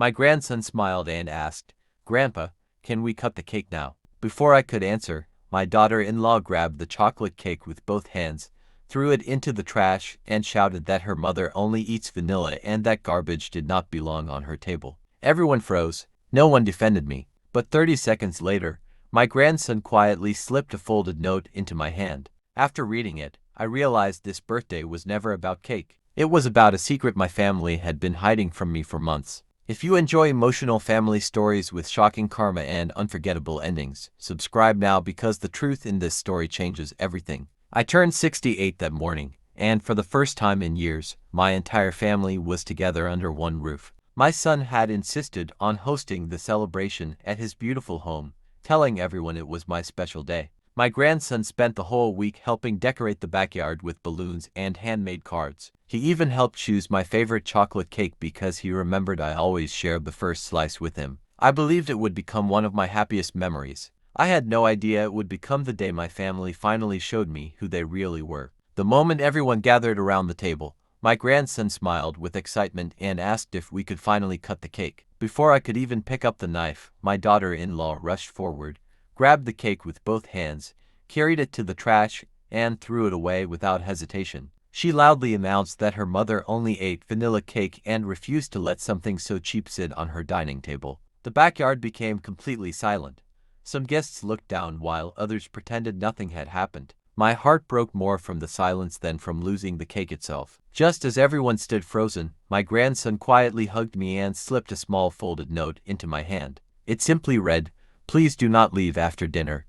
My grandson smiled and asked, "Grandpa, can we cut the cake now?" Before I could answer, my daughter-in-law grabbed the chocolate cake with both hands, threw it into the trash, and shouted that her mother only eats vanilla and that garbage did not belong on her table. Everyone froze. No one defended me. But 30 seconds later, my grandson quietly slipped a folded note into my hand. After reading it, I realized this birthday was never about cake. It was about a secret my family had been hiding from me for months. If you enjoy emotional family stories with shocking karma and unforgettable endings, subscribe now because the truth in this story changes everything. I turned 68 that morning, and for the first time in years, my entire family was together under one roof. My son had insisted on hosting the celebration at his beautiful home, telling everyone it was my special day. My grandson spent the whole week helping decorate the backyard with balloons and handmade cards. He even helped choose my favorite chocolate cake because he remembered I always shared the first slice with him. I believed it would become one of my happiest memories. I had no idea it would become the day my family finally showed me who they really were. The moment everyone gathered around the table, my grandson smiled with excitement and asked if we could finally cut the cake. Before I could even pick up the knife, my daughter-in-law rushed forward, grabbed the cake with both hands, carried it to the trash, and threw it away without hesitation. She loudly announced that her mother only ate vanilla cake and refused to let something so cheap sit on her dining table. The backyard became completely silent. Some guests looked down while others pretended nothing had happened. My heart broke more from the silence than from losing the cake itself. Just as everyone stood frozen, my grandson quietly hugged me and slipped a small folded note into my hand. It simply read, "Please do not leave after dinner.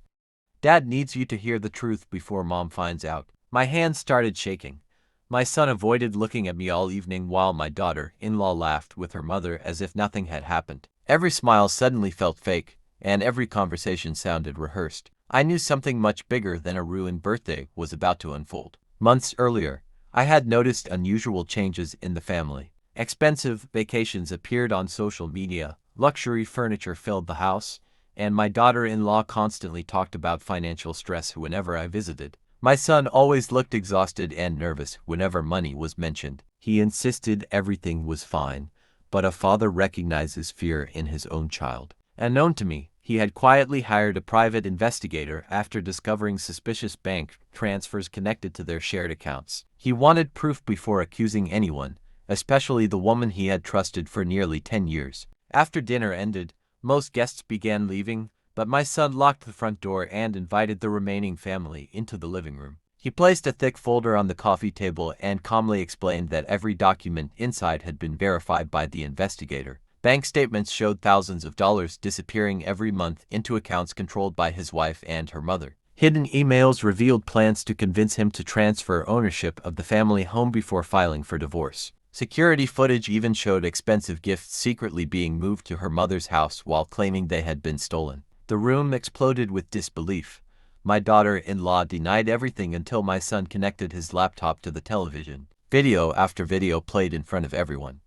Dad needs you to hear the truth before Mom finds out." My hands started shaking. My son avoided looking at me all evening while my daughter-in-law laughed with her mother as if nothing had happened. Every smile suddenly felt fake, and every conversation sounded rehearsed. I knew something much bigger than a ruined birthday was about to unfold. Months earlier, I had noticed unusual changes in the family. Expensive vacations appeared on social media, luxury furniture filled the house, and my daughter-in-law constantly talked about financial stress whenever I visited. My son always looked exhausted and nervous whenever money was mentioned. He insisted everything was fine, but a father recognizes fear in his own child. Unknown to me, he had quietly hired a private investigator after discovering suspicious bank transfers connected to their shared accounts. He wanted proof before accusing anyone, especially the woman he had trusted for nearly 10 years. After dinner ended, most guests began leaving, but my son locked the front door and invited the remaining family into the living room. He placed a thick folder on the coffee table and calmly explained that every document inside had been verified by the investigator. Bank statements showed thousands of dollars disappearing every month into accounts controlled by his wife and her mother. Hidden emails revealed plans to convince him to transfer ownership of the family home before filing for divorce. Security footage even showed expensive gifts secretly being moved to her mother's house while claiming they had been stolen. The room exploded with disbelief. My daughter-in-law denied everything until my son connected his laptop to the television. Video after video played in front of everyone.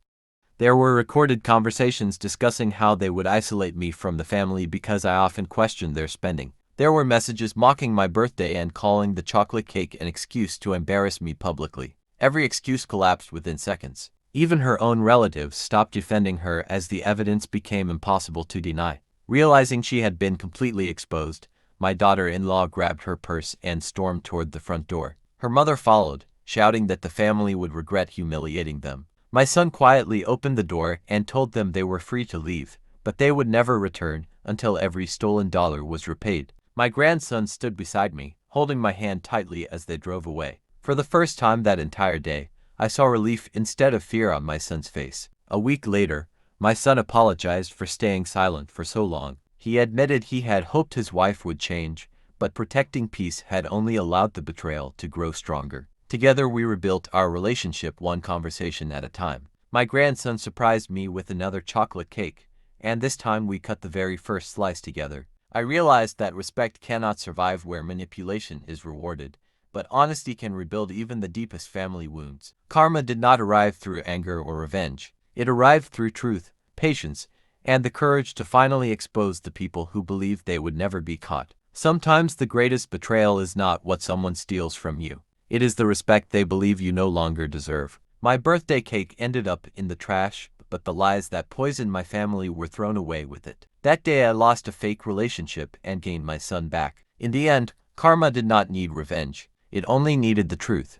There were recorded conversations discussing how they would isolate me from the family because I often questioned their spending. There were messages mocking my birthday and calling the chocolate cake an excuse to embarrass me publicly. Every excuse collapsed within seconds. Even her own relatives stopped defending her as the evidence became impossible to deny. Realizing she had been completely exposed, my daughter-in-law grabbed her purse and stormed toward the front door. Her mother followed, shouting that the family would regret humiliating them. My son quietly opened the door and told them they were free to leave, but they would never return until every stolen dollar was repaid. My grandson stood beside me, holding my hand tightly as they drove away. For the first time that entire day, I saw relief instead of fear on my son's face. A week later, my son apologized for staying silent for so long. He admitted he had hoped his wife would change, but protecting peace had only allowed the betrayal to grow stronger. Together we rebuilt our relationship one conversation at a time. My grandson surprised me with another chocolate cake, and this time we cut the very first slice together. I realized that respect cannot survive where manipulation is rewarded, but honesty can rebuild even the deepest family wounds. Karma did not arrive through anger or revenge. It arrived through truth, patience, and the courage to finally expose the people who believed they would never be caught. Sometimes the greatest betrayal is not what someone steals from you. It is the respect they believe you no longer deserve. My birthday cake ended up in the trash, but the lies that poisoned my family were thrown away with it. That day I lost a fake relationship and gained my son back. In the end, karma did not need revenge. It only needed the truth.